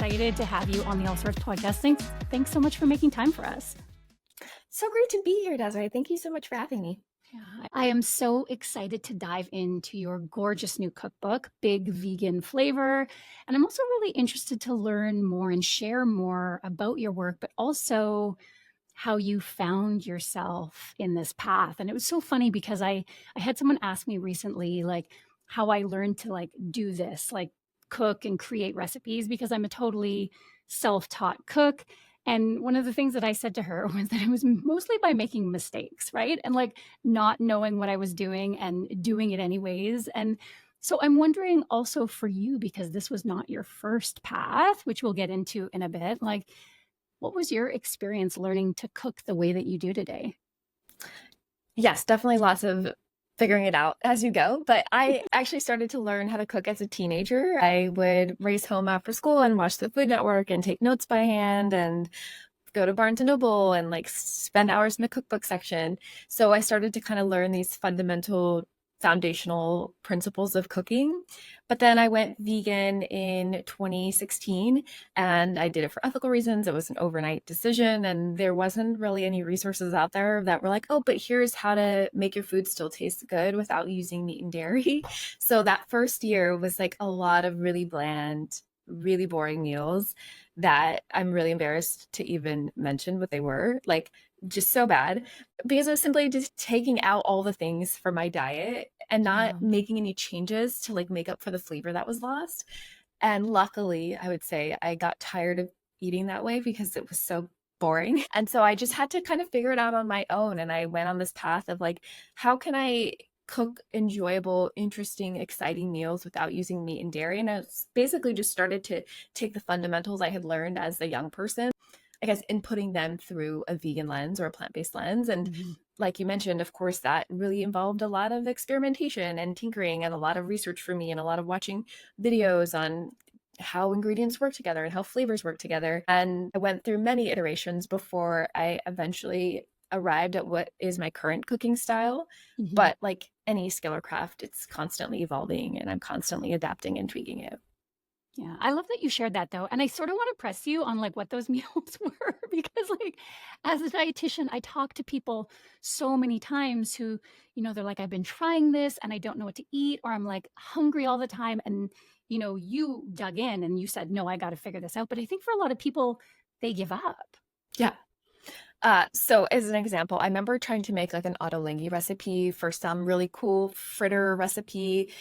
excited to have you on the Allsorts podcast. Thanks so much for making time for us. So great to be here, Desiree. Thank you so much for having me. Yeah, I am so excited to dive into your gorgeous new cookbook, Big Vegan Flavour. And I'm also really interested to learn more and share more about your work, but also how you found yourself in this path. And it was so funny because I had someone ask me recently, like, how I learned to like do this, like cook and create recipes, because I'm a totally self-taught cook. And one of the things that I said to her was that it was mostly by making mistakes, right? And like not knowing what I was doing and doing it anyways. And so I'm wondering also for you, because this was not your first path, which we'll get into in a bit, like, what was your experience learning to cook the way that you do today? Yes, definitely lots of figuring it out as you go. But I actually started to learn how to cook as a teenager. I would race home after school and watch the Food Network and take notes by hand and go to Barnes and Noble and like spend hours in the cookbook section. So I started to kind of learn these fundamental foundational principles of cooking. But then I went vegan in 2016 and I did it for ethical reasons. It was an overnight decision and there wasn't really any resources out there that were like, oh, but here's how to make your food still taste good without using meat and dairy. So that first year was like a lot of really bland, really boring meals that I'm really embarrassed to even mention what they were, like just so bad, because I was simply just taking out all the things from my diet and not Yeah. making any changes to like make up for the flavor that was lost. And luckily, I would say I got tired of eating that way because it was so boring. And so I just had to kind of figure it out on my own. And I went on this path of like, how can I cook enjoyable, interesting, exciting meals without using meat and dairy? And I basically just started to take the fundamentals I had learned as a young person, I guess, inputting them through a vegan lens or a plant-based lens. And like you mentioned, of course, that really involved a lot of experimentation and tinkering and a lot of research for me and a lot of watching videos on how ingredients work together and how flavors work together. And I went through many iterations before I eventually arrived at what is my current cooking style. But like any skill or craft, it's constantly evolving and I'm constantly adapting and tweaking it. Yeah, I love that you shared that though. And I sort of want to press you on like what those meals were because like as a dietitian, I talk to people so many times who, they're like, I've been trying this and I don't know what to eat, or I'm like hungry all the time. And, you dug in and you said, no, I got to figure this out. But I think for a lot of people, they give up. Yeah. So as an example, I remember trying to make like an ottolenghi recipe for some really cool fritter recipe,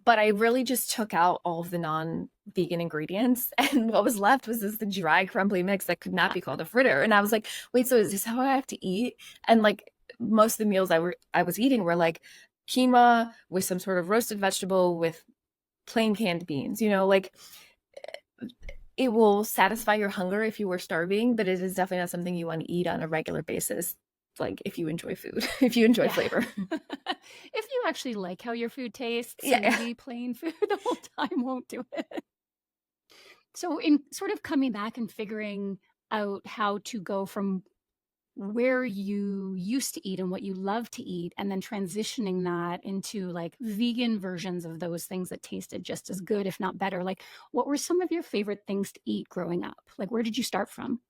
but I really just took out all of the non-vegan ingredients. And what was left was the dry, crumbly mix that could not be called a fritter. And I was like, wait, so is this how I have to eat? And like most of the meals I was eating were like quinoa with some sort of roasted vegetable with plain canned beans, like it will satisfy your hunger if you were starving, but it is definitely not something you want to eat on a regular basis. Like if you enjoy food, if you enjoy flavor. If you actually like how your food tastes, Yeah. maybe plain food the whole time won't do it. So in sort of coming back and figuring out how to go from where you used to eat and what you love to eat, and then transitioning that into like vegan versions of those things that tasted just as good, if not better. Like, what were some of your favorite things to eat growing up? Like, where did you start from?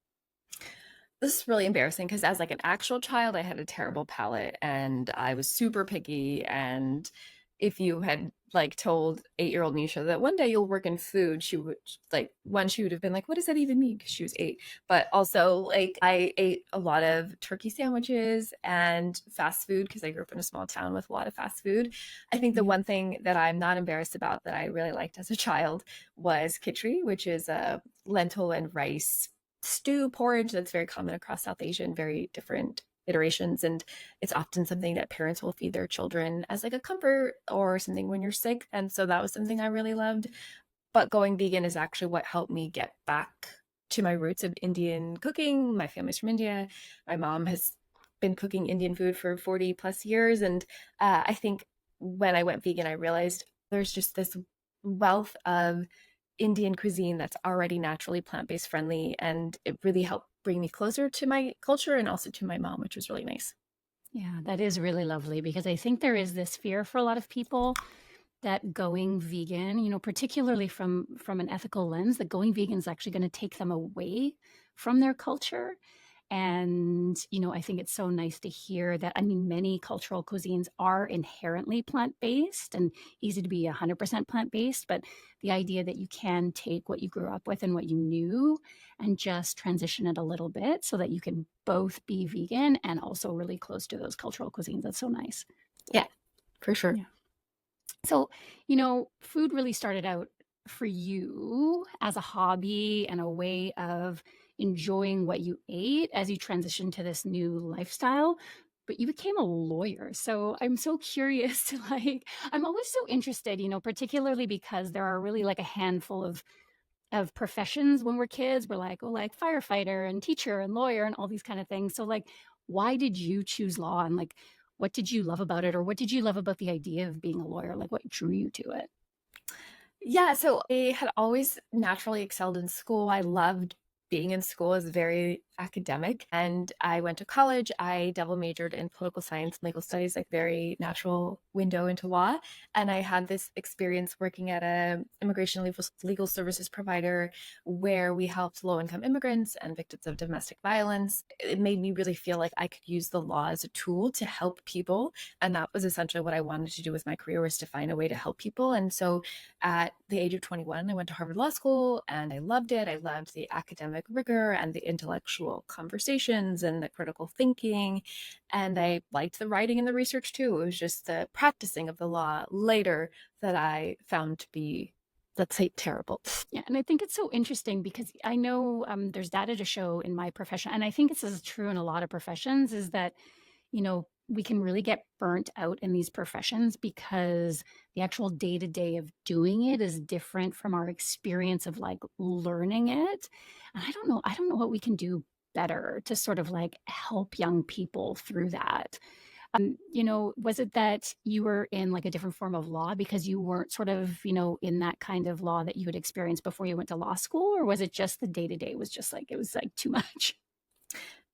This is really embarrassing because as like an actual child, I had a terrible palate and I was super picky. And if you had like told 8-year-old Nisha that one day you'll work in food, she would she would have been like, what does that even mean? Because she was 8. But also like I ate a lot of turkey sandwiches and fast food because I grew up in a small town with a lot of fast food. I think the one thing that I'm not embarrassed about that I really liked as a child was khichdi, which is a lentil and rice stew porridge that's very common across South Asia in very different iterations. And it's often something that parents will feed their children as like a comfort or something when you're sick. And so that was something I really loved. But going vegan is actually what helped me get back to my roots of Indian cooking. My family's from India. My mom has been cooking Indian food for 40 plus years. And I think when I went vegan, I realized there's just this wealth of Indian cuisine that's already naturally plant-based friendly. And it really helped bring me closer to my culture and also to my mom, which was really nice. Yeah, that is really lovely because I think there is this fear for a lot of people that going vegan, particularly from an ethical lens, that going vegan is actually going to take them away from their culture. And, I think it's so nice to hear that. I mean, many cultural cuisines are inherently plant-based and easy to be 100% plant-based, but the idea that you can take what you grew up with and what you knew and just transition it a little bit so that you can both be vegan and also really close to those cultural cuisines. That's so nice. Yeah, for sure. Yeah. So, food really started out for you as a hobby and a way of enjoying what you ate as you transitioned to this new lifestyle. But you became a lawyer. So I'm so curious to I'm always so interested, particularly because there are really like a handful of professions when we're kids. We're like, oh, like firefighter and teacher and lawyer and all these kind of things. So why did you choose law, and what did you love about it, or what did you love about the idea of being a lawyer? Like what drew you to it? Yeah, so I had always naturally excelled in school. I loved being in school. Is very academic. And I went to college. I double majored in political science and legal studies, like very natural window into law. And I had this experience working at a immigration legal services provider where we helped low-income immigrants and victims of domestic violence. It made me really feel like I could use the law as a tool to help people. And that was essentially what I wanted to do with my career, was to find a way to help people. And so at the age of 21, I went to Harvard Law School and I loved it. I loved the academic rigor and the intellectual conversations and the critical thinking. And I liked the writing and the research too. It was just the practicing of the law later that I found to be, let's say, terrible. Yeah, and I think it's so interesting because I know there's data to show in my profession, and I think this is true in a lot of professions, is that we can really get burnt out in these professions because the actual day to day of doing it is different from our experience of learning it. And I don't know what we can do better to sort of help young people through that. Was it that you were in like a different form of law because you weren't sort of, in that kind of law that you had experienced before you went to law school? Or was it just the day to day was just it was like too much?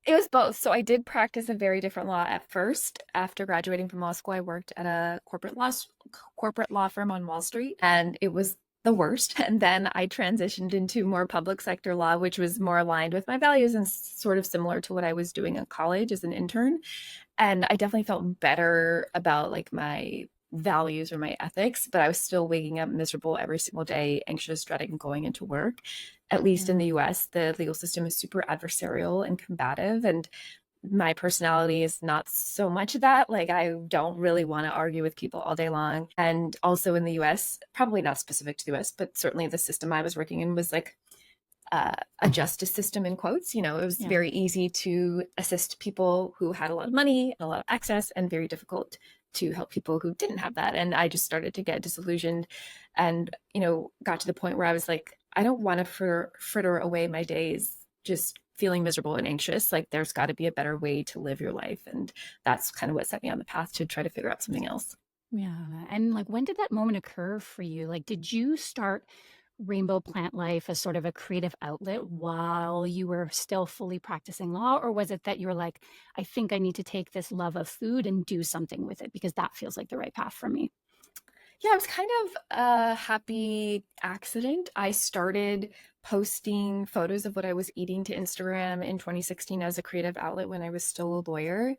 It was both. So I did practice a very different law at first. After graduating from law school, I worked at a corporate law firm on Wall Street, and it was the worst. And then I transitioned into more public sector law, which was more aligned with my values and sort of similar to what I was doing at college as an intern. And I definitely felt better about like my values or my ethics, but I was still waking up miserable every single day, anxious, dreading going into work. At least in Yeah. the US, the legal system is super adversarial and combative. And my personality is not so much that. Like, I don't really want to argue with people all day long. And also in the US, probably not specific to the US, but certainly the system I was working in was like a justice system in quotes. It was Yeah. very easy to assist people who had a lot of money, a lot of access, and very difficult to help people who didn't have that. And I just started to get disillusioned and, got to the point where I was like, I don't want to fritter away my days just feeling miserable and anxious. Like, there's got to be a better way to live your life. And that's kind of what set me on the path to try to figure out something else. Yeah. And when did that moment occur for you? Like, did you start Rainbow Plant Life as sort of a creative outlet while you were still fully practicing law? Or was it that you were like, I think I need to take this love of food and do something with it because that feels like the right path for me? Yeah, it was kind of a happy accident. I started posting photos of what I was eating to Instagram in 2016 as a creative outlet when I was still a lawyer.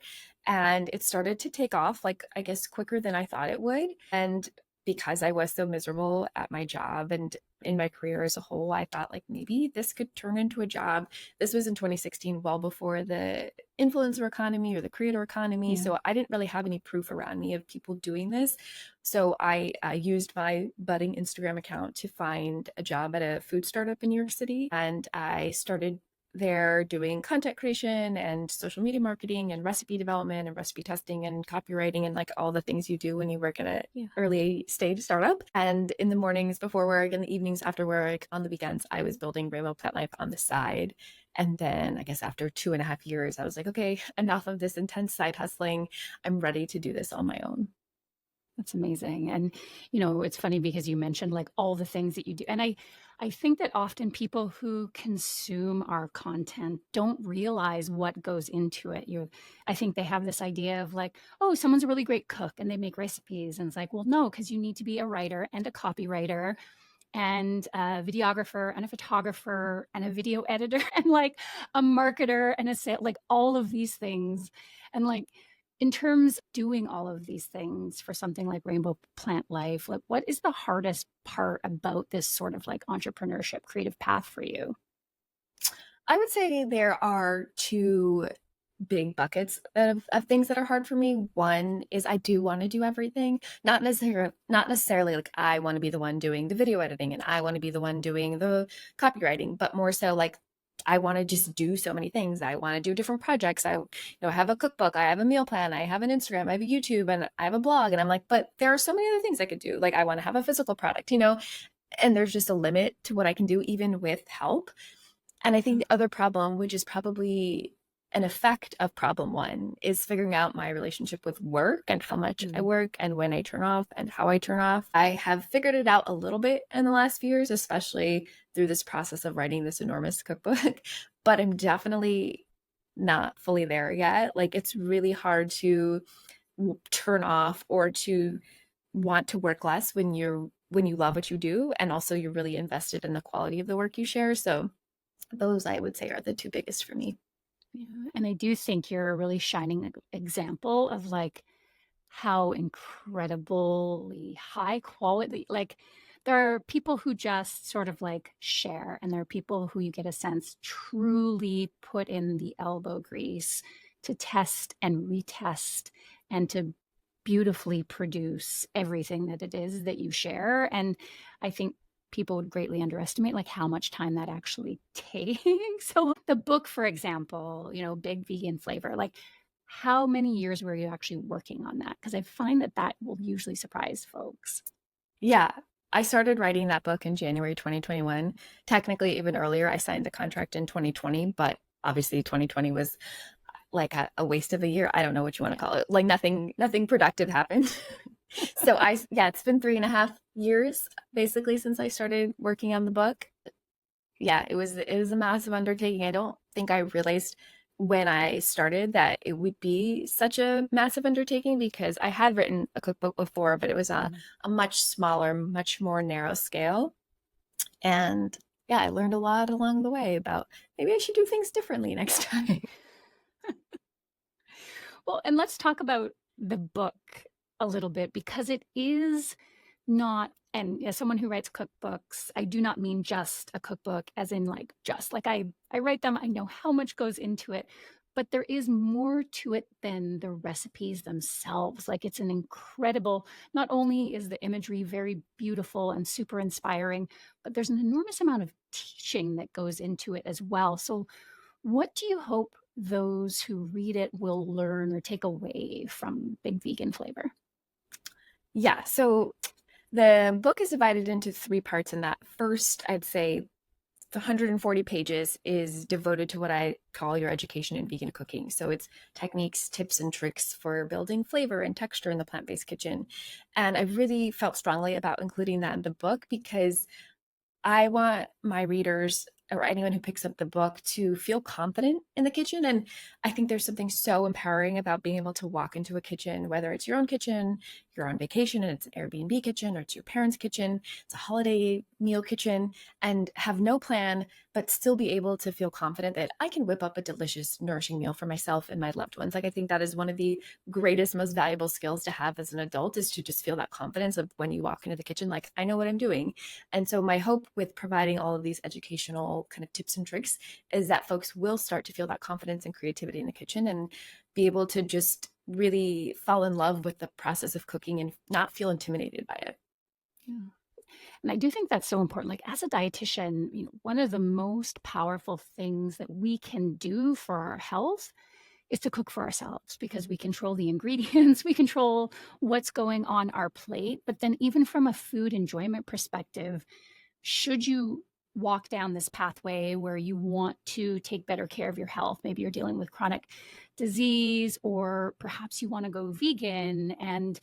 And it started to take off, like, I guess, quicker than I thought it would. And because I was so miserable at my job and in my career as a whole, I thought like maybe this could turn into a job. This was in 2016, well before the influencer economy or the creator economy. Yeah. So I didn't really have any proof around me of people doing this. So I used my budding Instagram account to find a job at a food startup in New York City. And I started there doing content creation and social media marketing and recipe development and recipe testing and copywriting and like all the things you do when you work at an Yeah. early stage startup. And in the mornings before work and the evenings after work, on the weekends, I was building Rainbow Plant Life on the side. And then I guess after 2.5 years, I was like, okay, enough of this intense side hustling. I'm ready to do this on my own. That's amazing. And, it's funny because you mentioned like all the things that you do. And I think that often people who consume our content don't realize what goes into it. I think they have this idea of like, oh, someone's a really great cook and they make recipes. And it's like, well, no, because you need to be a writer and a copywriter and a videographer and a photographer and a video editor and like a marketer and a sale, like all of these things. And like in terms of doing all of these things for something like Rainbow Plant Life, like what is the hardest part about this sort of like entrepreneurship creative path for you? I would say there are two big buckets of things that are hard for me. One is I do want to do everything. Not necessarily like I want to be the one doing the video editing and I want to be the one doing the copywriting, but more so like I want to just do so many things. I want to do different projects. I have a cookbook, I have a meal plan, I have an Instagram, I have a YouTube, and I have a blog. And I'm like, but there are so many other things I could do. Like I want to have a physical product, and there's just a limit to what I can do even with help. And I think the other problem, which is probably an effect of problem one, is figuring out my relationship with work and how much I work and when I turn off and how I turn off. I have figured it out a little bit in the last few years, especially through this process of writing this enormous cookbook, but I'm definitely not fully there yet. Like it's really hard to turn off or to want to work less when you love what you do and also you're really invested in the quality of the work you share. So those I would say are the two biggest for me. Yeah, and I do think you're a really shining example of like how incredibly high quality, like there are people who just sort of like share, and there are people who you get a sense truly put in the elbow grease to test and retest and to beautifully produce everything that it is that you share. And I think people would greatly underestimate like how much time that actually takes. So the book, for example, Big Vegan Flavor, like how many years were you actually working on that? Because I find that that will usually surprise folks. Yeah, I started writing that book in January 2021. Technically, even earlier, I signed the contract in 2020, but obviously 2020 was like a waste of a year. I don't know what you want to Yeah. call it. Like nothing productive happened. So yeah, it's been 3.5 years basically since I started working on the book. Yeah, it was a massive undertaking. I don't think I realized when I started that it would be such a massive undertaking because I had written a cookbook before, but it was a much smaller, much more narrow scale. And yeah, I learned a lot along the way about maybe I should do things differently next time. Well, and let's talk about the book a little bit because it is not, and as someone who writes cookbooks, I do not mean just a cookbook as in like just like I write them, I know how much goes into it, but there is more to it than the recipes themselves. Like it's an incredible, not only is the imagery very beautiful and super inspiring, but there's an enormous amount of teaching that goes into it as well. So what do you hope those who read it will learn or take away from Big Vegan Flavor? Yeah, so the book is divided into three parts, and that first, I'd say, the 140 pages is devoted to what I call your education in vegan cooking. So it's techniques, tips, and tricks for building flavor and texture in the plant-based kitchen. And I really felt strongly about including that in the book because I want my readers or anyone who picks up the book to feel confident in the kitchen. And I think there's something so empowering about being able to walk into a kitchen, whether it's your own kitchen, you're on vacation and it's an Airbnb kitchen, or it's your parents' kitchen, it's a holiday meal kitchen, and have no plan, but still be able to feel confident that I can whip up a delicious, nourishing meal for myself and my loved ones. Like, I think that is one of the greatest, most valuable skills to have as an adult, is to just feel that confidence of when you walk into the kitchen, like, I know what I'm doing. And so my hope with providing all of these educational kind of tips and tricks is that folks will start to feel that confidence and creativity in the kitchen and be able to just really fall in love with the process of cooking and not feel intimidated by it. Yeah. And I do think that's so important. Like as a dietitian, one of the most powerful things that we can do for our health is to cook for ourselves because we control the ingredients, we control what's going on our plate. But then even from a food enjoyment perspective, should you walk down this pathway where you want to take better care of your health, maybe you're dealing with chronic disease, or perhaps you want to go vegan and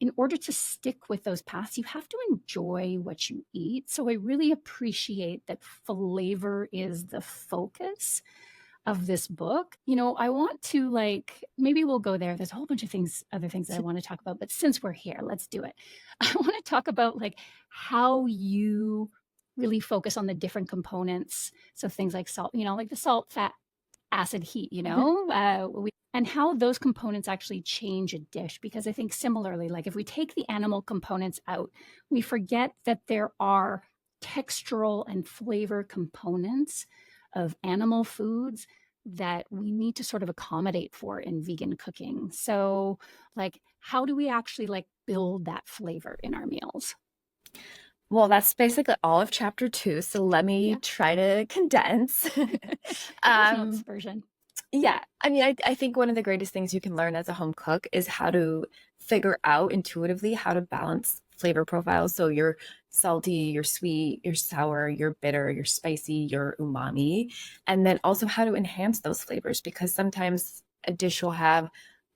in order to stick with those paths, you have to enjoy what you eat. So I really appreciate that flavor is the focus of this book. I want to maybe we'll go there. There's a whole bunch of other things that I want to talk about, but since we're here, let's do it. I want to talk about how you really focus on the different components. So things like salt, like the salt, fat, acid, heat, and how those components actually change a dish. Because I think similarly, if we take the animal components out, we forget that there are textural and flavor components of animal foods that we need to sort of accommodate for in vegan cooking. So, how do we actually build that flavor in our meals? Well, that's basically all of chapter 2. So let me Yeah. try to condense. Cliff Notes um, version. yeah, I mean, I think one of the greatest things you can learn as a home cook is how to figure out intuitively how to balance flavor profiles. So you're salty, you're sweet, you're sour, you're bitter, you're spicy, you're umami, and then also how to enhance those flavors because sometimes a dish will have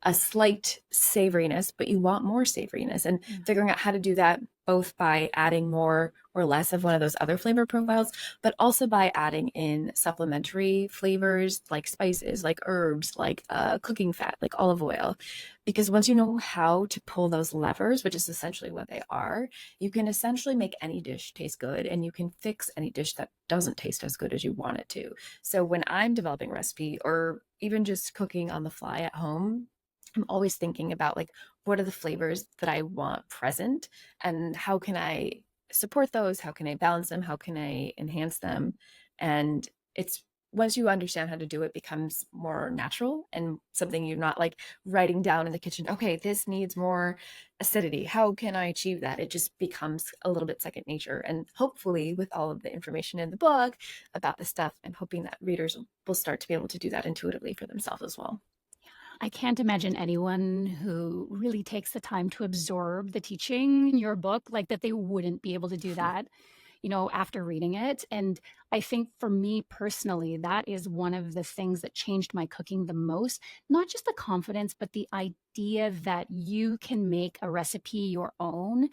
a slight savoriness, but you want more savoriness, and figuring out how to do that both by adding more or less of one of those other flavor profiles, but also by adding in supplementary flavors like spices, like herbs, like cooking fat, like olive oil. Because once you know how to pull those levers, which is essentially what they are, you can essentially make any dish taste good and you can fix any dish that doesn't taste as good as you want it to. So when I'm developing a recipe or even just cooking on the fly at home, I'm always thinking about what are the flavors that I want present and how can I support those? How can I balance them? How can I enhance them? And it's once you understand how to do it, becomes more natural and something you're not writing down in the kitchen. Okay, this needs more acidity. How can I achieve that? It just becomes a little bit second nature. And hopefully, with all of the information in the book about the stuff, I'm hoping that readers will start to be able to do that intuitively for themselves as well. I can't imagine anyone who really takes the time to absorb the teaching in your book, that they wouldn't be able to do that, after reading it. And I think for me personally, that is one of the things that changed my cooking the most. Not just the confidence, but the idea that you can make a recipe your own,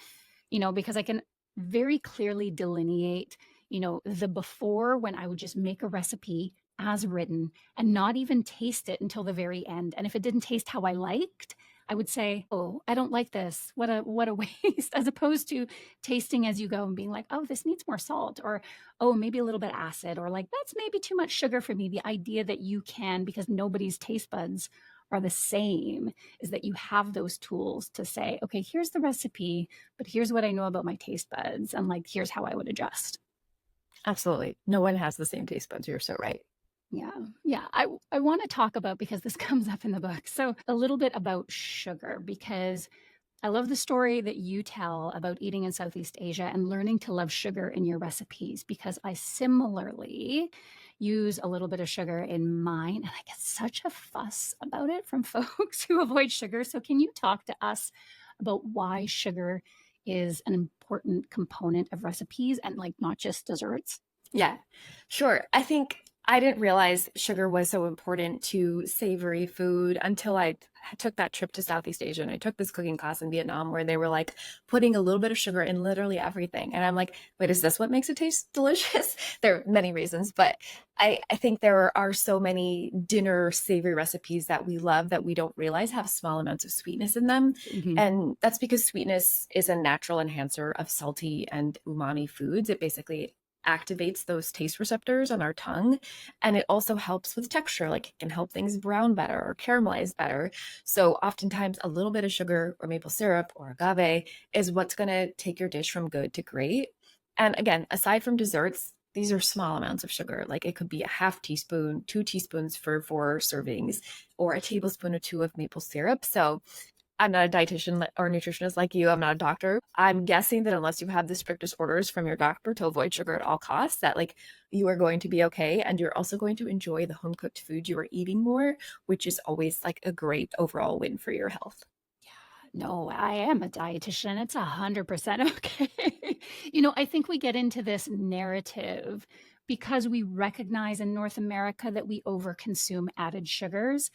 because I can very clearly delineate, the before when I would just make a recipe as written and not even taste it until the very end. And if it didn't taste how I liked, I would say, "Oh, I don't like this. What a waste," as opposed to tasting as you go and being like, "Oh, this needs more salt," or, "Oh, maybe a little bit acid," or "That's maybe too much sugar for me." The idea that you can, because nobody's taste buds are the same, is that you have those tools to say, "Okay, here's the recipe, but here's what I know about my taste buds, and here's how I would adjust." Absolutely. No one has the same taste buds. You're so right. Yeah. Yeah. I want to talk about, because this comes up in the book. So, a little bit about sugar, because I love the story that you tell about eating in Southeast Asia and learning to love sugar in your recipes, because I similarly use a little bit of sugar in mine and I get such a fuss about it from folks who avoid sugar. So, can you talk to us about why sugar is an important component of recipes and not just desserts? Yeah, sure. I think I didn't realize sugar was so important to savory food until I took that trip to Southeast Asia and I took this cooking class in Vietnam where they were putting a little bit of sugar in literally everything. And I'm like, wait, is this what makes it taste delicious? There are many reasons, but I think there are so many dinner savory recipes that we love that we don't realize have small amounts of sweetness in them. Mhm. And that's because sweetness is a natural enhancer of salty and umami foods. It basically activates those taste receptors on our tongue. And it also helps with texture, it can help things brown better or caramelize better. So oftentimes a little bit of sugar or maple syrup or agave is what's going to take your dish from good to great. And again, aside from desserts, these are small amounts of sugar. It could be a half teaspoon, 2 teaspoons for 4 servings, or a tablespoon or two of maple syrup. So I'm not a dietitian or nutritionist like you. I'm not a doctor. I'm guessing that unless you have the strictest orders from your doctor to avoid sugar at all costs, that you are going to be okay. And you're also going to enjoy the home cooked food you are eating more, which is always a great overall win for your health. No, I am a dietitian. It's 100% okay. I think we get into this narrative because we recognize in North America that we overconsume added sugars,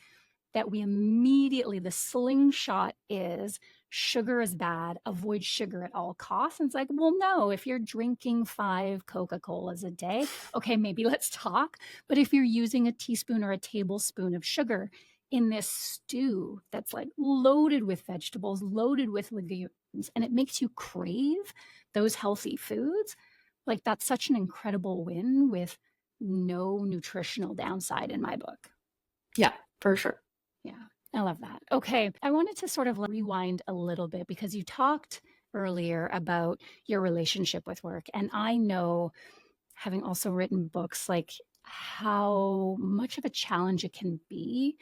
that we immediately, the slingshot is sugar is bad, avoid sugar at all costs. And it's like, well, no, if you're drinking 5 Coca-Colas a day, okay, maybe let's talk. But if you're using a teaspoon or a tablespoon of sugar in this stew that's like loaded with vegetables, loaded with legumes, and it makes you crave those healthy foods, like that's such an incredible win with no nutritional downside in my book. Yeah, for sure. Yeah, I love that. Okay, I wanted to sort of rewind a little bit because you talked earlier about your relationship with work. And I know, having also written books, like how much of a challenge it can be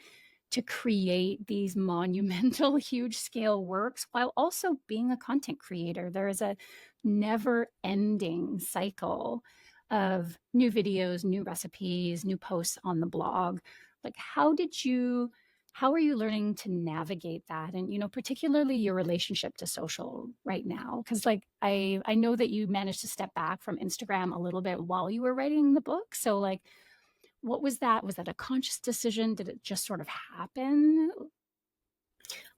to create these monumental, huge scale works while also being a content creator. There is a never ending cycle of new videos, new recipes, new posts on the blog. Like, how are you learning to navigate that? And, particularly your relationship to social right now? Because, like, I know that you managed to step back from Instagram a little bit while you were writing the book. So, like, what was that? Was that a conscious decision? Did it just sort of happen?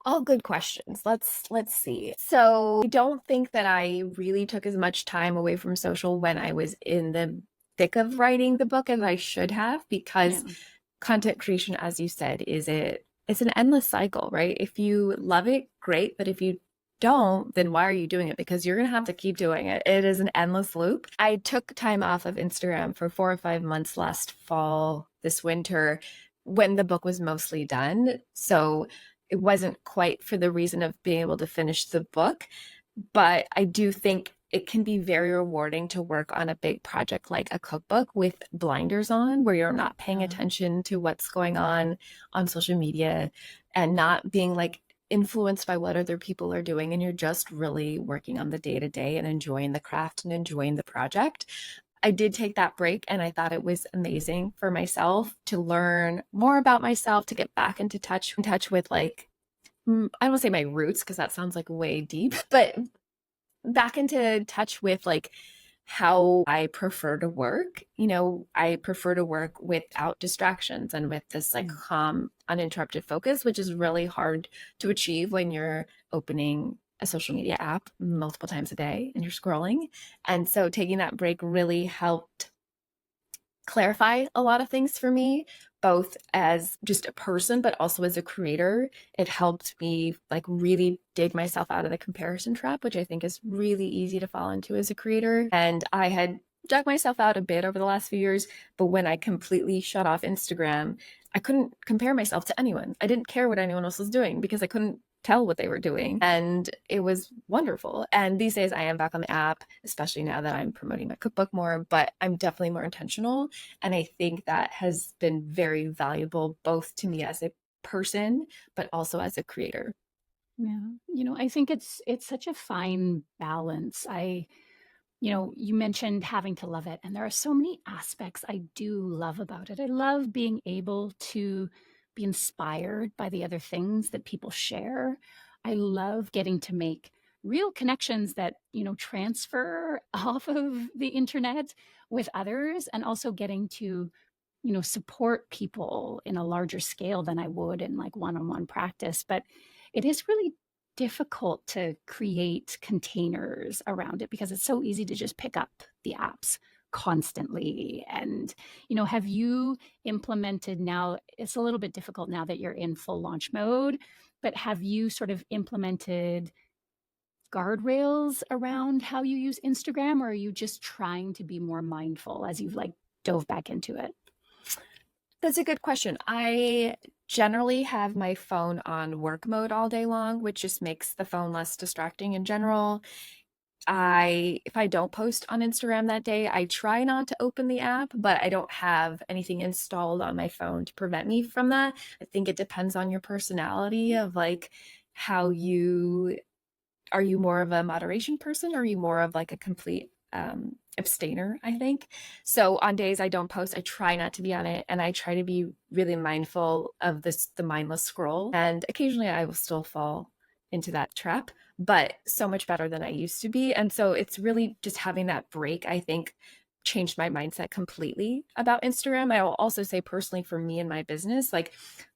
All good questions. Let's see. So I don't think that I really took as much time away from social when I was in the thick of writing the book as I should have, because Yeah. content creation, as you said, it's an endless cycle, right? If you love it, great. But if you don't, then why are you doing it? Because you're going to have to keep doing it. It is an endless loop. I took time off of Instagram for 4 or 5 months last fall, this winter, when the book was mostly done. So it wasn't quite for the reason of being able to finish the book. But I do think it can be very rewarding to work on a big project like a cookbook with blinders on, where you're not paying attention to what's going on social media and not being like influenced by what other people are doing. And you're just really working on the day to day and enjoying the craft and enjoying the project. I did take that break and I thought it was amazing for myself to learn more about myself, to get back into touch with like, I don't want to say my roots because that sounds like way deep, but back into touch with like how I prefer to work. I prefer to work without distractions and with this like calm, uninterrupted focus, which is really hard to achieve when you're opening a social media app multiple times a day and you're scrolling. And so taking that break really helped clarify a lot of things for me, both as just a person, but also as a creator. It helped me like really dig myself out of the comparison trap, which I think is really easy to fall into as a creator. And I had dug myself out a bit over the last few years, but when I completely shut off Instagram, I couldn't compare myself to anyone. I didn't care what anyone else was doing because I couldn't tell what they were doing. And it was wonderful. And these days I am back on the app, especially now that I'm promoting my cookbook more, but I'm definitely more intentional. And I think that has been very valuable both to me as a person, but also as a creator. Yeah. I think it's such a fine balance. You mentioned having to love it, and there are so many aspects I do love about it. I love being able to be inspired by the other things that people share. I love getting to make real connections that, transfer off of the internet with others, and also getting to, support people in a larger scale than I would in like one-on-one practice. But it is really difficult to create containers around it because it's so easy to just pick up the apps constantly. And, have you implemented now? It's a little bit difficult now that you're in full launch mode, but have you sort of implemented guardrails around how you use Instagram, or are you just trying to be more mindful as you've like dove back into it? That's a good question. I generally have my phone on work mode all day long, which just makes the phone less distracting in general. If I don't post on Instagram that day, I try not to open the app, but I don't have anything installed on my phone to prevent me from that. I think it depends on your personality of like how you are. You more of a moderation person, or are you more of like a complete abstainer, I think. So on days I don't post, I try not to be on it, and I try to be really mindful of the mindless scroll. And occasionally I will still fall into that trap, but so much better than I used to be. And so it's really just having that break, I think, changed my mindset completely about Instagram. I will also say personally for me and my business, like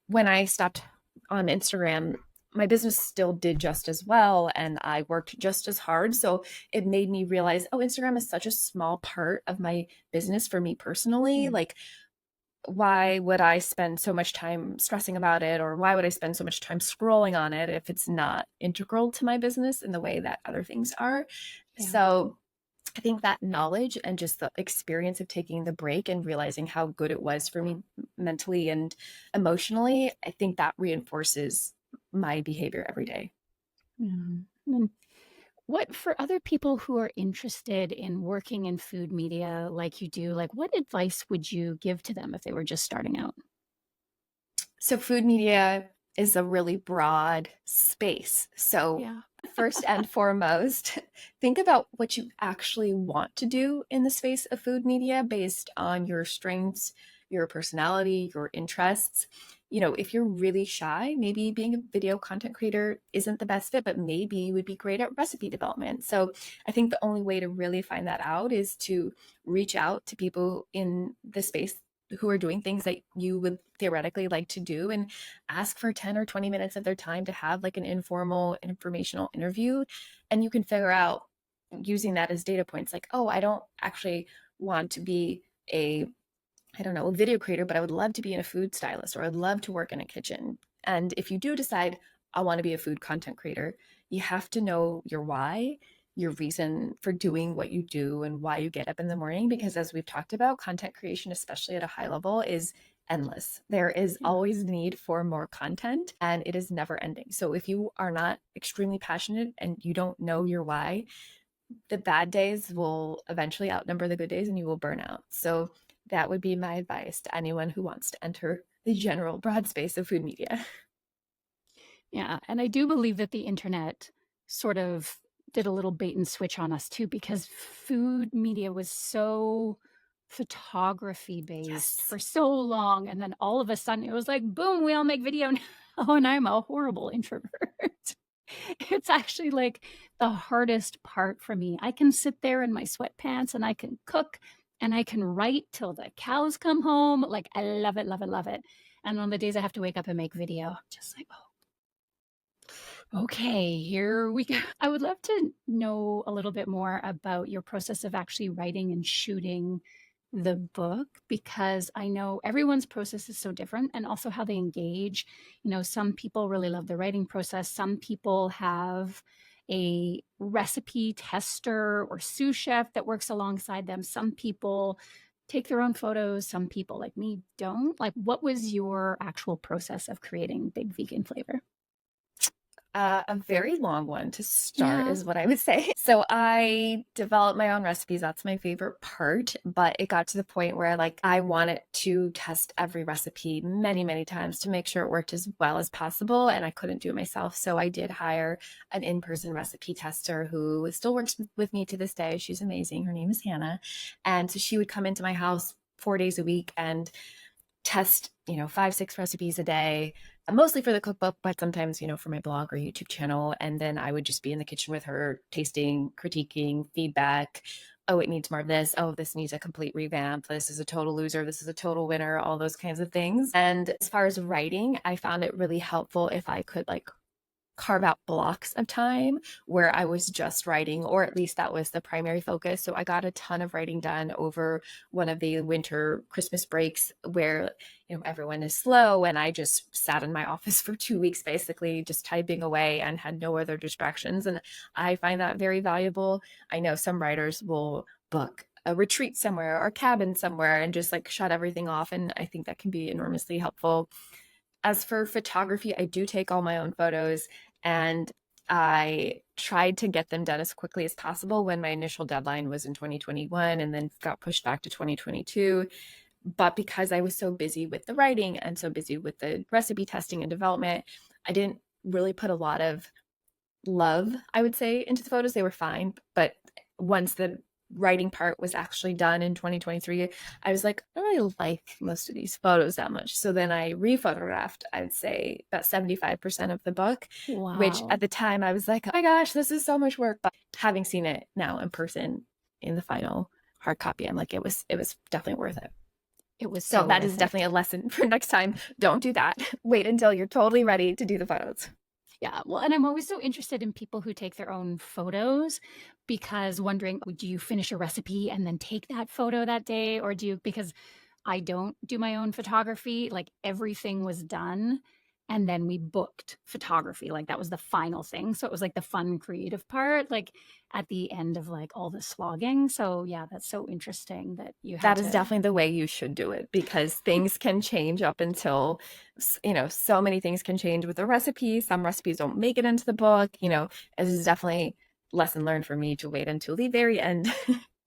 when I stopped on Instagram, my business still did just as well and I worked just as hard. So it made me realize, oh, Instagram is such a small part of my business for me personally. Mm. Like, why would I spend so much time stressing about it? Or why would I spend so much time scrolling on it if it's not integral to my business in the way that other things are? Yeah. So I think that knowledge and just the experience of taking the break and realizing how good it was for me mentally and emotionally, I think that reinforces my behavior every day. Mm. And what for other people who are interested in working in food media like you do, like what advice would you give to them if they were just starting out? So, food media is a really broad space. So, Yeah. first and foremost, think about what you actually want to do in the space of food media based on your strengths, your personality, your interests. If you're really shy, maybe being a video content creator isn't the best fit, but maybe you would be great at recipe development. So, I think the only way to really find that out is to reach out to people in the space who are doing things that you would theoretically like to do and ask for 10 or 20 minutes of their time to have like an informal informational interview. And you can figure out using that as data points like, oh, I don't actually want to be a I don't know, a video creator, but I would love to be in a food stylist or I'd love to work in a kitchen. And if you do decide I want to be a food content creator, you have to know your why, your reason for doing what you do and why you get up in the morning. Because as we've talked about, content creation, especially at a high level, is endless. There is Yeah. always need for more content and it is never ending. So if you are not extremely passionate and you don't know your why, the bad days will eventually outnumber the good days and you will burn out. So that would be my advice to anyone who wants to enter the general broad space of food media. Yeah, and I do believe that the internet sort of did a little bait and switch on us too, because food media was so photography based Yes. for so long. And then all of a sudden it was like, boom, we all make video now. And I'm a horrible introvert. It's actually like the hardest part for me. I can sit there in my sweatpants and I can cook and I can write till the cows come home. Like, I love it, love it, love it. And on the days I have to wake up and make video, I'm just like, oh, okay, here we go. I would love to know a little bit more about your process of actually writing and shooting the book, because I know everyone's process is so different and also how they engage. Some people really love the writing process. Some people have a recipe tester or sous chef that works alongside them. Some people take their own photos. Some people, like me, don't. Like, what was your actual process of creating Big Vegan Flavor? A very long one to start Yeah. is what I would say. So I developed my own recipes. That's my favorite part. But it got to the point where I wanted to test every recipe many, many times to make sure it worked as well as possible. And I couldn't do it myself. So I did hire an in-person recipe tester who still works with me to this day. She's amazing. Her name is Hannah. And so she would come into my house 4 days a week and test, 5, 6 recipes a day, mostly for the cookbook, but sometimes, for my blog or YouTube channel. And then I would just be in the kitchen with her, tasting, critiquing, feedback. Oh, it needs more of this. Oh, this needs a complete revamp. This is a total loser. This is a total winner, all those kinds of things. And as far as writing, I found it really helpful if I could carve out blocks of time where I was just writing, or at least that was the primary focus. So I got a ton of writing done over one of the winter Christmas breaks where, everyone is slow. And I just sat in my office for 2 weeks, basically just typing away and had no other distractions. And I find that very valuable. I know some writers will book a retreat somewhere or a cabin somewhere and just shut everything off. And I think that can be enormously helpful. As for photography, I do take all my own photos and I tried to get them done as quickly as possible when my initial deadline was in 2021 and then got pushed back to 2022. But because I was so busy with the writing and so busy with the recipe testing and development, I didn't really put a lot of love, I would say, into the photos. They were fine. But once the writing part was actually done in 2023, I was like, I don't really like most of these photos that much. So then I rephotographed, I would say, about 75% of the book, which Wow. at the time I was like, oh my gosh, this is so much work. But having seen it now in person in the final hard copy, I'm like, it was definitely worth it. It was So so that is worth it. definitely a lesson for next time. Don't do that. Wait until you're totally ready to do the photos. Yeah, well, and I'm always so interested in people who take their own photos because wondering, do you finish a recipe and then take that photo that day? Or do you, because I don't do my own photography, like everything was done and then we booked photography. Like that was the final thing. So it was like the fun creative part, like at the end of like all the slogging. So yeah, that's so interesting that you had That is to. definitely the way you should do it because things can change up until, so many things can change with a recipe. Some recipes don't make it into the book. It is definitely lesson learned for me to wait until the very end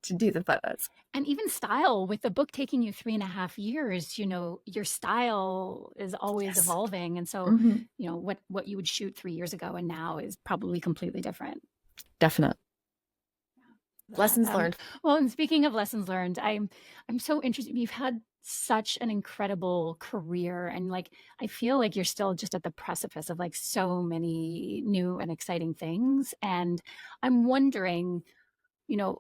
to do the photos. And even style, with the book taking you 3.5 years, your style is always Yes. evolving. And so, Hmm. what you would shoot 3 years ago and now is probably completely different. Definite. That, Lessons learned. well, and speaking of lessons learned, I'm so interested. You've had such an incredible career, and like I feel like you're still just at the precipice of like so many new and exciting things. And I'm wondering,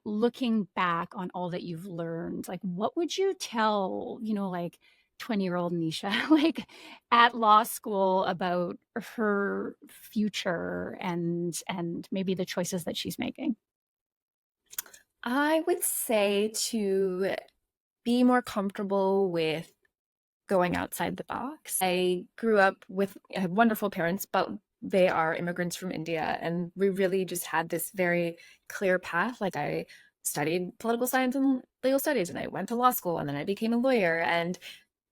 looking back on all that you've learned, like what would you tell, like 20-year-old Nisha, like at law school about her future and maybe the choices that she's making? I would say to be more comfortable with going outside the box. I had wonderful parents, but they are immigrants from India, and we really just had this very clear path. Like I studied political science and legal studies, and I went to law school, and then I became a lawyer, and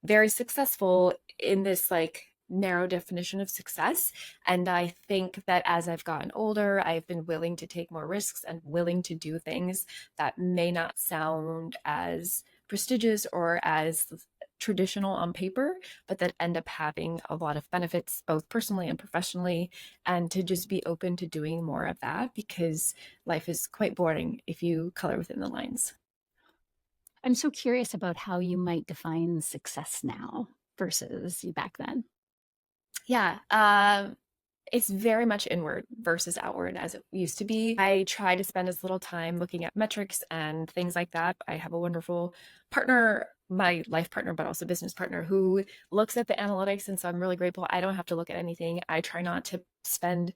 very successful in this like narrow definition of success. And I think that as I've gotten older, I've been willing to take more risks and willing to do things that may not sound as prestigious or as traditional on paper, but that end up having a lot of benefits, both personally and professionally, and to just be open to doing more of that because life is quite boring if you color within the lines. I'm so curious about how you might define success now versus you back then. Yeah, it's very much inward versus outward as it used to be. I try to spend as little time looking at metrics and things like that. I have a wonderful partner, my life partner, but also business partner, who looks at the analytics. And so I'm really grateful. I don't have to look at anything. I try not to spend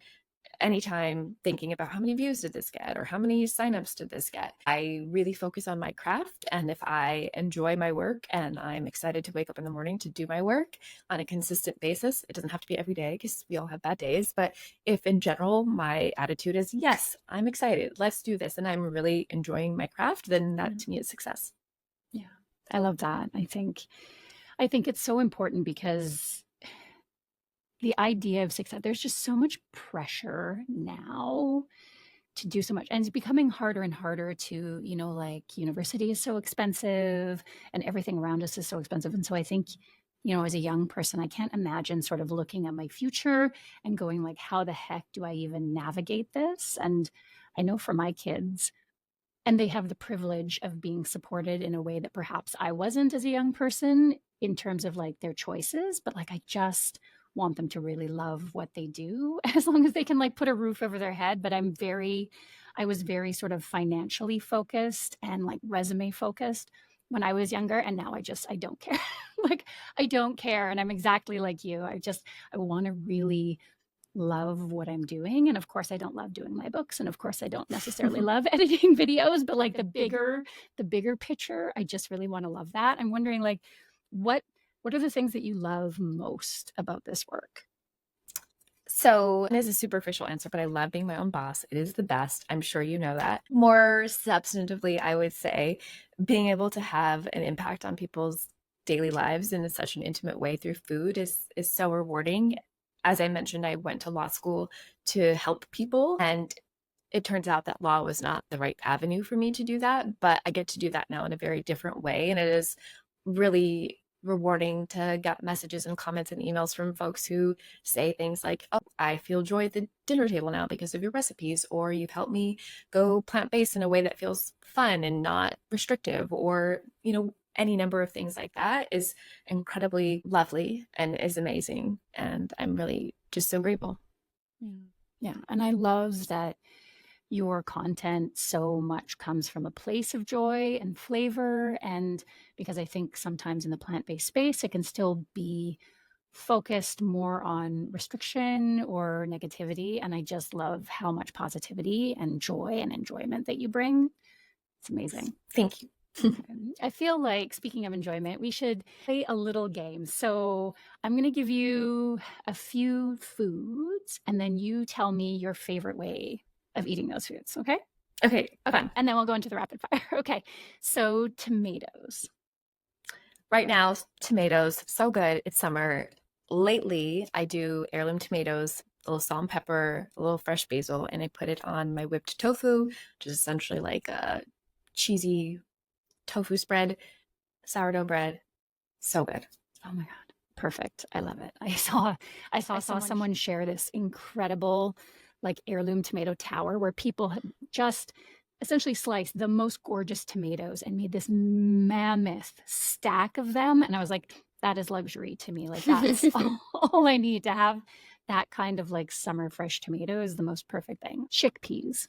anytime thinking about how many views did this get or how many signups did this get. I really focus on my craft. And if I enjoy my work and I'm excited to wake up in the morning to do my work on a consistent basis, it doesn't have to be every day because we all have bad days. But if in general my attitude is, yes, I'm excited, let's do this, and I'm really enjoying my craft, then that to me is success. Yeah. I love that. I think it's so important because the idea of success, there's just so much pressure now to do so much. And it's becoming harder and harder to, like university is so expensive and everything around us is so expensive. And so I think, as a young person, I can't imagine sort of looking at my future and going like, how the heck do I even navigate this? And I know for my kids, and they have the privilege of being supported in a way that perhaps I wasn't as a young person in terms of like their choices, but like I just want them to really love what they do as long as they can like put a roof over their head. But I was very sort of financially focused and like resume focused when I was younger. And now I don't care. Like I don't care. And I'm exactly like you. I want to really love what I'm doing. And of course, I don't love doing my books. And of course, I don't necessarily love editing videos, but like the bigger picture, I just really want to love that. I'm wondering like what what are the things that you love most about this work? So it is a superficial answer, but I love being my own boss. It is the best. I'm sure you know that. More substantively, I would say being able to have an impact on people's daily lives in such an intimate way through food is so rewarding. As I mentioned, I went to law school to help people, and it turns out that law was not the right avenue for me to do that, but I get to do that now in a very different way, and it is really rewarding to get messages and comments and emails from folks who say things like, "Oh, I feel joy at the dinner table now because of your recipes," or "You've helped me go plant-based in a way that feels fun and not restrictive," or, any number of things like that is incredibly lovely and is amazing. And I'm really just so grateful. Yeah. Yeah. And I love that your content so much comes from a place of joy and flavor. And because I think sometimes in the plant based space, it can still be focused more on restriction or negativity. And I just love how much positivity and joy and enjoyment that you bring. It's amazing. Thank you. I feel like, speaking of enjoyment, we should play a little game. So I'm going to give you a few foods, and then you tell me your favorite way of eating those foods. Okay? Okay, Okay. fun. And then we'll go into the rapid fire. Okay. So tomatoes. Right now, tomatoes, so good. It's summer. Lately, I do heirloom tomatoes, a little salt and pepper, a little fresh basil, and I put it on my whipped tofu, which is essentially like a cheesy tofu spread, sourdough bread. So good. Oh my God. Perfect. I love it. I saw someone share this incredible like heirloom tomato tower where people had just essentially sliced the most gorgeous tomatoes and made this mammoth stack of them. And I was like, that is luxury to me. Like that's all I need to have. That kind of like summer fresh tomato is the most perfect thing. Chickpeas.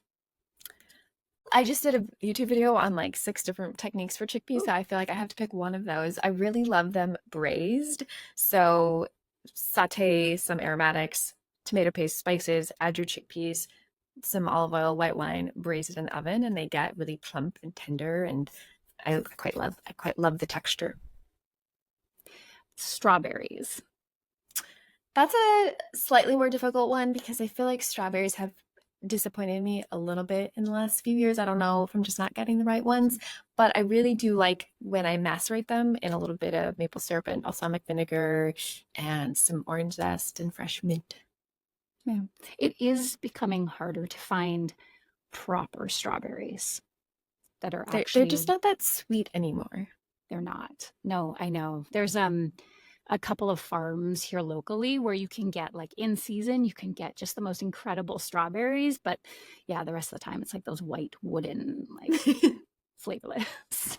I just did a YouTube video on like 6 different techniques for chickpeas, so I feel like I have to pick one of those. I really love them braised. So saute some aromatics, tomato paste, spices, add your chickpeas, some olive oil, white wine, braise it in the oven, and they get really plump and tender, and I quite love the texture. Strawberries. That's a slightly more difficult one because I feel like strawberries have disappointed me a little bit in the last few years. I don't know if I'm just not getting the right ones, but I really do like when I macerate them in a little bit of maple syrup and balsamic vinegar and some orange zest and fresh mint. Yeah. It is becoming harder to find proper strawberries that are They're just not that sweet anymore. They're not. No, I know. There's a couple of farms here locally where you can get like in season, you can get just the most incredible strawberries, but yeah, the rest of the time it's like those white wooden like flavorless.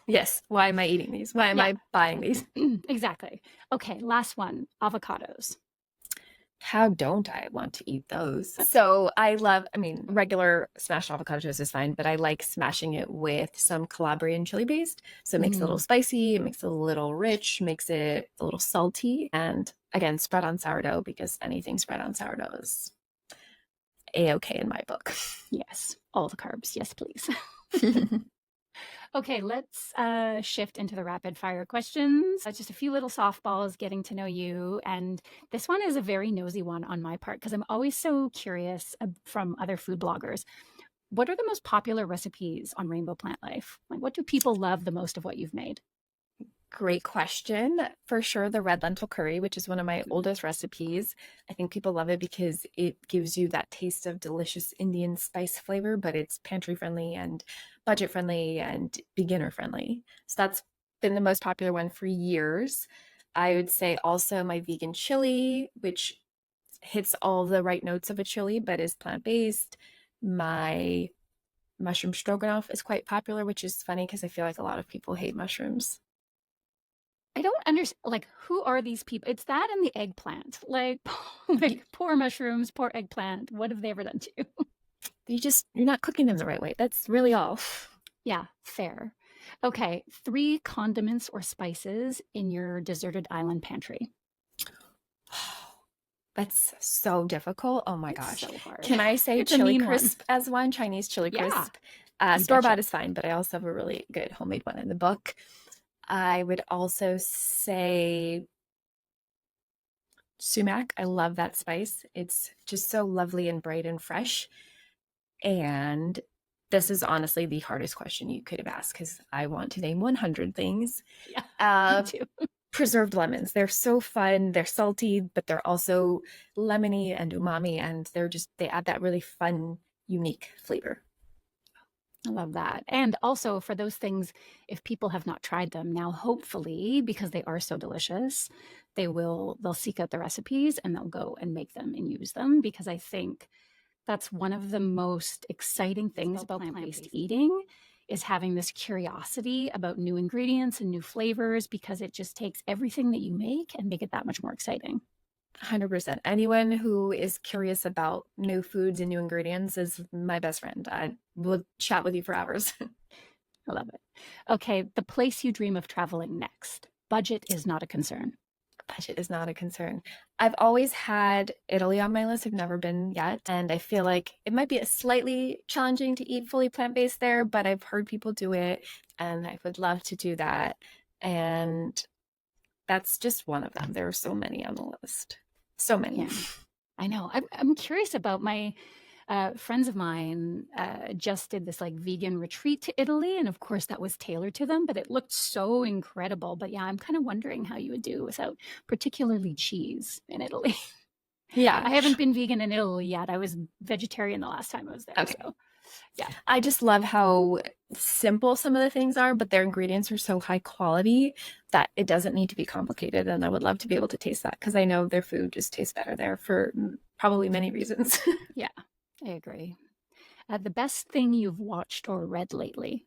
Yes. Why am I eating these? Why am I buying these? Exactly. Okay, last one, avocados. How don't I want to eat those? So I mean, regular smashed avocado toast is fine, but I like smashing it with some Calabrian chili paste. So it makes it a little spicy, it makes it a little rich, makes it a little salty. And again, spread on sourdough because anything spread on sourdough is A-okay in my book. Yes, all the carbs. Yes, please. Okay, let's shift into the rapid fire questions. Just a few little softballs getting to know you. And this one is a very nosy one on my part because I'm always so curious from other food bloggers. What are the most popular recipes on Rainbow Plant Life? Like, what do people love the most of what you've made? Great question. For sure, the red lentil curry, which is one of my oldest recipes. I think people love it because it gives you that taste of delicious Indian spice flavor, but it's pantry friendly and budget friendly and beginner friendly. So that's been the most popular one for years. I would say also my vegan chili, which hits all the right notes of a chili, but is plant-based. My mushroom stroganoff is quite popular, which is funny because I feel like a lot of people hate mushrooms. I don't understand, like, who are these people? It's that and the eggplant. Like poor mushrooms, poor eggplant. What have they ever done to you? You're not cooking them the right way. That's really all. Yeah, fair. Okay, 3 condiments or spices in your deserted island pantry. That's so difficult. Oh my It's gosh. so hard. Can I say It's a chili mean one. crisp as one? Chinese chili Yeah, crisp. you Store-bought betcha. is fine, but I also have a really good homemade one in the book. I would also say sumac. I love that spice. It's just so lovely and bright and fresh. And this is honestly the hardest question you could have asked because I want to name 100 things. Yeah, me too. Preserved lemons. They're so fun. They're salty, but they're also lemony and umami, and they add that really fun, unique flavor. I love that. And also for those things, if people have not tried them now, hopefully, because they are so delicious, they'll seek out the recipes and they'll go and make them and use them because I think that's one of the most exciting things about plant-based eating is having this curiosity about new ingredients and new flavors because it just takes everything that you make and make it that much more exciting. 100%. Anyone who is curious about new foods and new ingredients is my best friend. I will chat with you for hours. I love it. Okay, the place you dream of traveling next. Budget is not a concern. Budget is not a concern. I've always had Italy on my list. I've never been yet. And I feel like it might be a slightly challenging to eat fully plant-based there, but I've heard people do it and I would love to do that. And that's just one of them. There are so many on the list. So many. Yeah, I know. I'm curious about my friends of mine just did this like vegan retreat to Italy. And of course, that was tailored to them, but it looked so incredible. But yeah, I'm kind of wondering how you would do without particularly cheese in Italy. Yeah. I haven't been vegan in Italy yet. I was vegetarian the last time I was there. Okay. So yeah. I just love how simple some of the things are, but their ingredients are so high quality that it doesn't need to be complicated. And I would love to be able to taste that because I know their food just tastes better there for probably many reasons. Yeah, I agree. The best thing you've watched or read lately?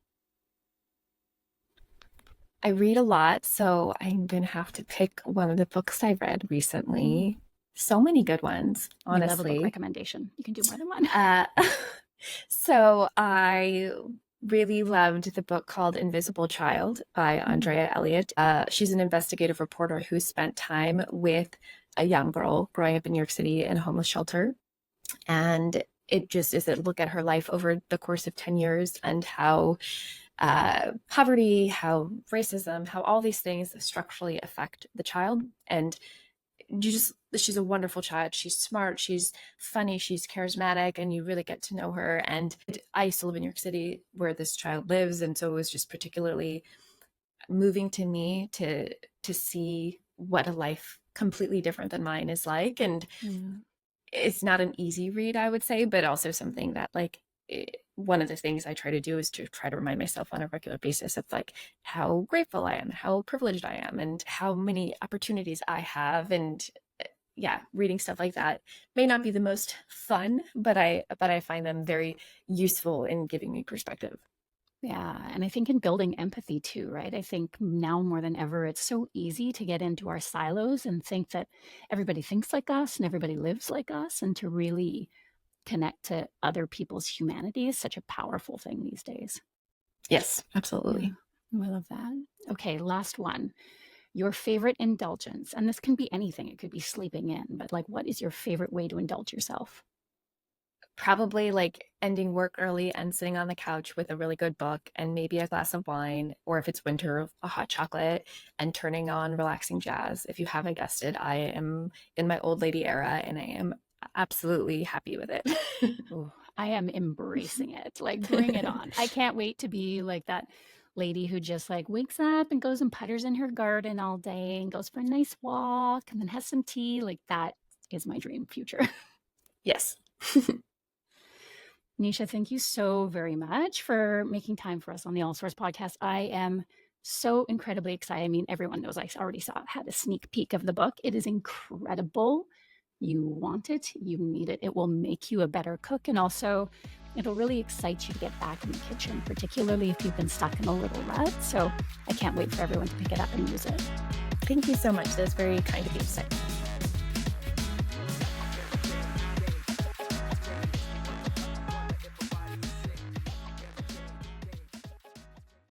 I read a lot, so I'm going to have to pick one of the books I read recently. So many good ones, We love a honestly. book recommendation. You can do more than one. So I really loved the book called Invisible Child by Andrea Elliott. She's an investigative reporter who spent time with a young girl growing up in New York City in a homeless shelter. And it just is a look at her life over the course of 10 years and how poverty, how racism, how all these things structurally affect the child. And she's a wonderful child. She's smart, she's funny, she's charismatic, and you really get to know her. And I used to live in New York City where this child lives, and so it was just particularly moving to me to see what a life completely different than mine is like. And it's not an easy read, I would say, but also something that one of the things I try to do is to try to remind myself on a regular basis of like how grateful I am, how privileged I am, and how many opportunities I have. And yeah, reading stuff like that may not be the most fun, but I find them very useful in giving me perspective. Yeah, and I think in building empathy too, right? I think now more than ever, it's so easy to get into our silos and think that everybody thinks like us and everybody lives like us, and to really connect to other people's humanity is such a powerful thing these days. Yes, absolutely. Yeah, I love that. Okay, last one. Your favorite indulgence, and this can be anything. It could be sleeping in, but like, what is your favorite way to indulge yourself? Probably like ending work early and sitting on the couch with a really good book and maybe a glass of wine, or if it's winter, a hot chocolate, and turning on relaxing jazz. If you haven't guessed it, I am in my old lady era and I am absolutely happy with it. Ooh, I am embracing it. Like, bring it on. I can't wait to be like that lady who just like wakes up and goes and putters in her garden all day and goes for a nice walk and then has some tea. Like, that is my dream future. Yes. Nisha, thank you so very much for making time for us on the Allsorts podcast. I am so incredibly excited. I mean, everyone knows I already had a sneak peek of the book. It is incredible. You want it, you need it. It will make you a better cook, and also it'll really excite you to get back in the kitchen, particularly if you've been stuck in a little rut. So I can't wait for everyone to pick it up and use it. Thank you so much. That's very kind of you to say.